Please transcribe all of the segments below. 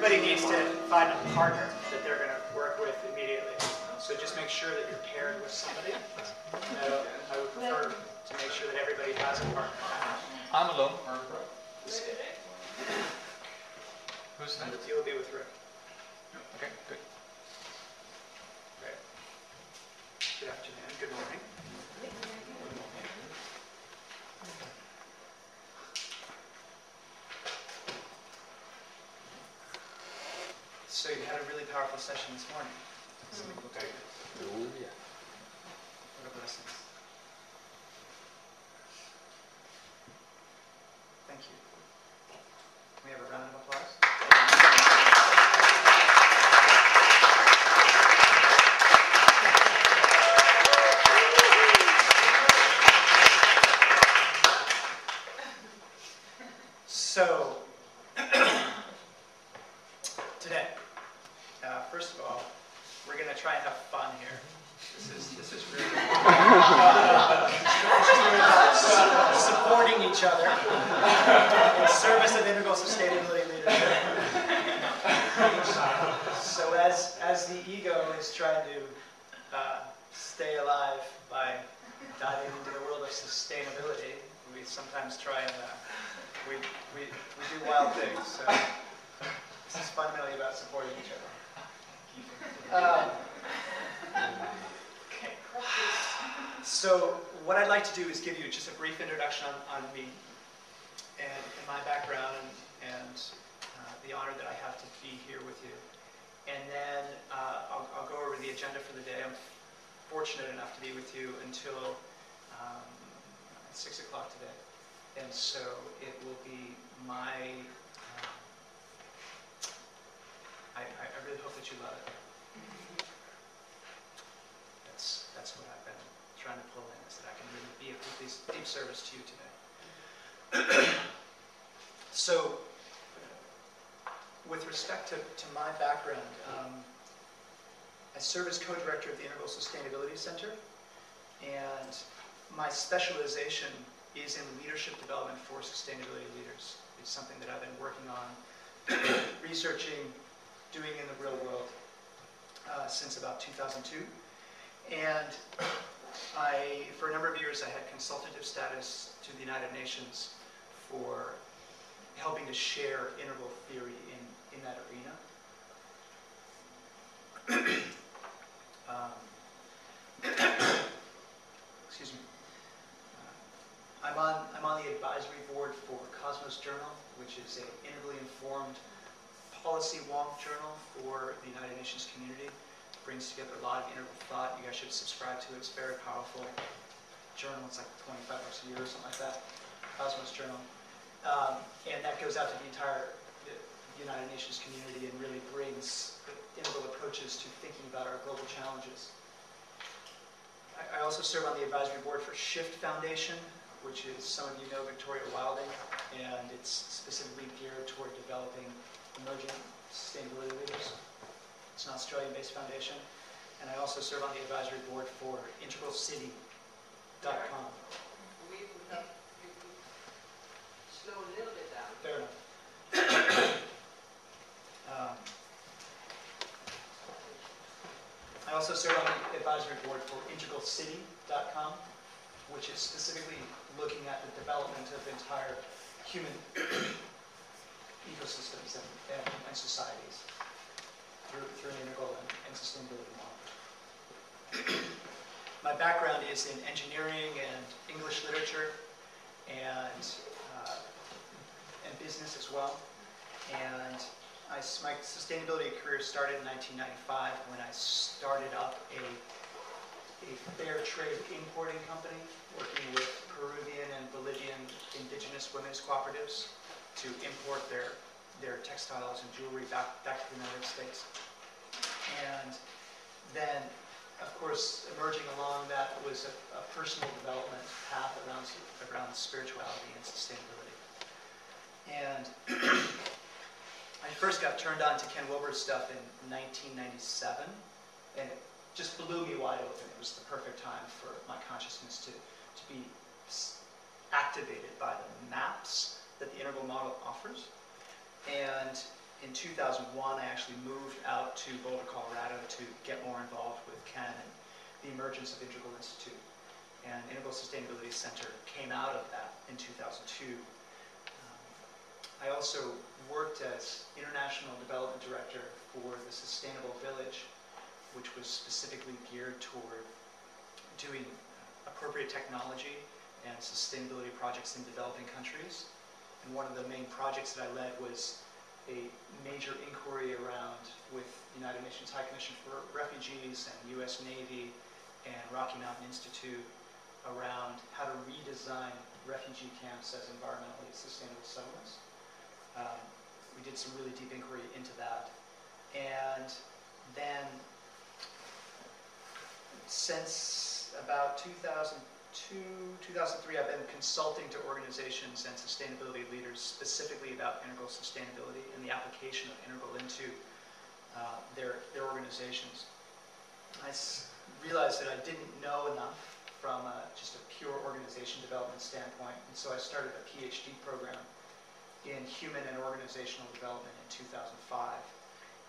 everybody needs to find a partner that they're going to work with immediately. So just make sure that you're paired with somebody. I would prefer to make sure that everybody has a partner. I'm alone. Who's next? You'll be with Rick. Okay, good. Great. Good afternoon. Good morning. So you had a really powerful session this morning. Okay. What a blessing. Thank you. Can we have a round of applause? So, today, first of all, we're going to try and have fun here. This is really supporting each other in service of integral sustainability leadership. So as the ego is trying to stay alive by diving into the world of sustainability, we sometimes try and we do wild things. So this is fundamentally about supporting each other. So what I'd like to do is give you just a brief introduction on me and my background and the honor that I have to be here with you. And then I'll go over the agenda for the day. I'm fortunate enough to be with you until 6 o'clock today. And so it will be my, I really hope that you love it. That's what I've been trying to pull in, is that I can really be of deep service to you today. So, with respect to my background, I serve as co-director of the Integral Sustainability Center, and my specialization is in leadership development for sustainability leaders. It's something that I've been working on, researching, doing in the real world since about 2002. And for a number of years, I had consultative status to the United Nations for helping to share integral theory in that arena. Excuse me. I'm on the advisory board for Cosmos Journal, which is an integrally informed policy wonk journal for the United Nations community. It brings together a lot of integral thought. You guys should subscribe to it. It's a very powerful journal. It's like $25 a year or something like that. Cosmos Journal. And that goes out to the entire United Nations community and really brings integral approaches to thinking about our global challenges. I also serve on the advisory board for Shift Foundation, which is, some of you know, Victoria Wilding, and it's specifically geared toward developing emerging sustainability leaders. It's an Australian-based foundation. And I also serve on the advisory board for integralcity.com. We have slow a little bit down. Fair enough. I also serve on the advisory board for integralcity.com, which is specifically looking at the development of entire human ecosystems and societies through an integral and sustainability model. My background is in engineering and English literature and business as well. And my sustainability career started in 1995 when I started up a fair trade importing company working with Peruvian and Bolivian indigenous women's cooperatives to import their textiles and jewelry back to the United States. And then, of course, emerging along that was a personal development path around spirituality and sustainability. And I first got turned on to Ken Wilber's stuff in 1997, and it just blew me wide open. It was the perfect time for my consciousness to be activated by the maps that the integral model offers. And in 2001, I actually moved out to Boulder, Colorado to get more involved with Ken and the emergence of Integral Institute. And Integral Sustainability Center came out of that in 2002. I also worked as International Development Director for the Sustainable Village, which was specifically geared toward doing appropriate technology and sustainability projects in developing countries. And one of the main projects that I led was a major inquiry around with United Nations High Commission for Refugees and U.S. Navy and Rocky Mountain Institute around how to redesign refugee camps as environmentally sustainable settlements. We did some really deep inquiry into that. And then since about 2002, 2003, I've been consulting to organizations and sustainability leaders specifically about integral sustainability and the application of integral into their organizations. I realized that I didn't know enough from just a pure organization development standpoint, and so I started a PhD program in human and organizational development in 2005.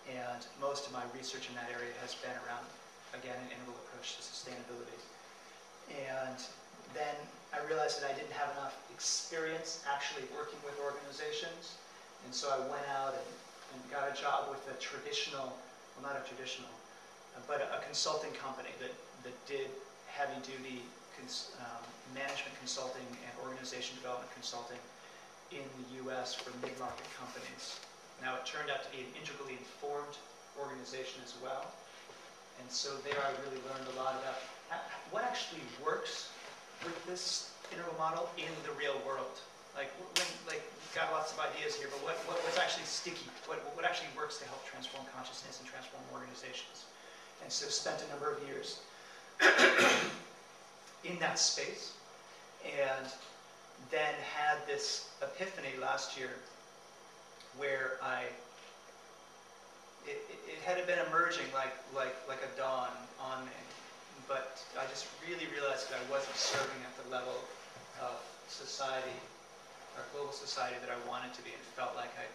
And most of my research in that area has been around, again, an integral approach to sustainability. And then I realized that I didn't have enough experience actually working with organizations. And so I went out and got a job with a traditional, well, not a traditional, but a consulting company that did heavy-duty management consulting and organization development consulting in the U.S. for mid-market companies. Now, it turned out to be an integrally informed organization as well. And so there I really learned a lot about what actually works with this integral model in the real world. Like, we've got lots of ideas here, but what's actually sticky? What actually works to help transform consciousness and transform organizations? And so spent a number of years in that space, and then had this epiphany last year where it had been emerging like a dawn on me, but I just really realized that I wasn't serving at the level of society, our global society, that I wanted to be, and felt like I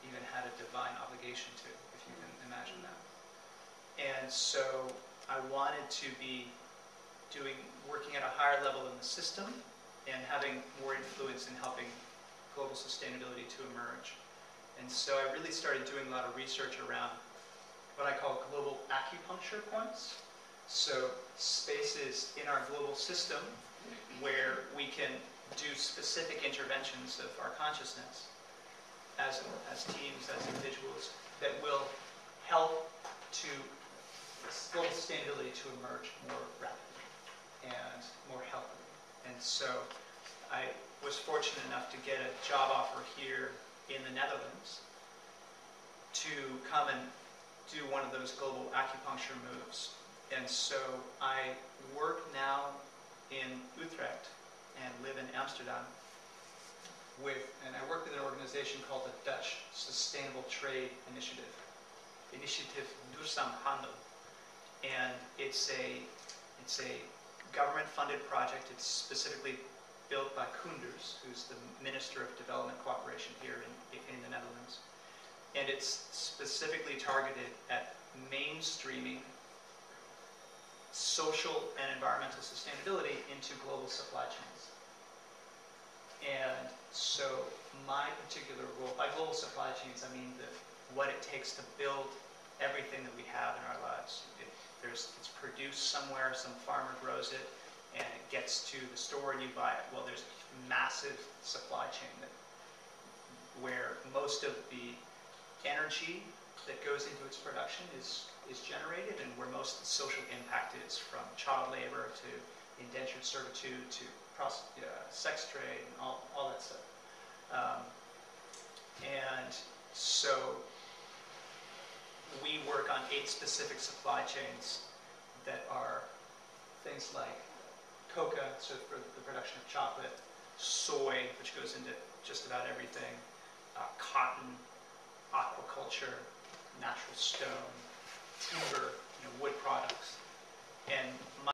even had a divine obligation to, if you can imagine that. And so I wanted to be working at a higher level in the system and having more influence in helping global sustainability to emerge. And so I really started doing a lot of research around what I call global acupuncture points. So spaces in our global system where we can do specific interventions of our consciousness as teams, as individuals, that will help to global sustainability to emerge more rapidly and more healthily. And so I was fortunate enough to get a job offer here in the Netherlands to come and do one of those global acupuncture moves. And so I work now in Utrecht and live in Amsterdam and I work with an organization called the Dutch Sustainable Trade Initiative, Initiative Duurzaam Handel. And it's a government-funded project. It's specifically built by Koenders, who's the Minister of Development Cooperation here in the Netherlands. And it's specifically targeted at mainstreaming social and environmental sustainability into global supply chains. And so my particular role, by global supply chains, I mean what it takes to build everything that we have in our lives. It's produced somewhere, some farmer grows it, and it gets to the store and you buy it. Well, there's a massive supply chain where most of the energy that goes into its production is generated, and where most of the social impact is, from child labor to indentured servitude to sex trade and all that stuff. And so we work on 8 specific supply chains that are things like coca, so for the production of chocolate, soy, which goes into just about everything, cotton, aquaculture, natural stone, timber, wood products. And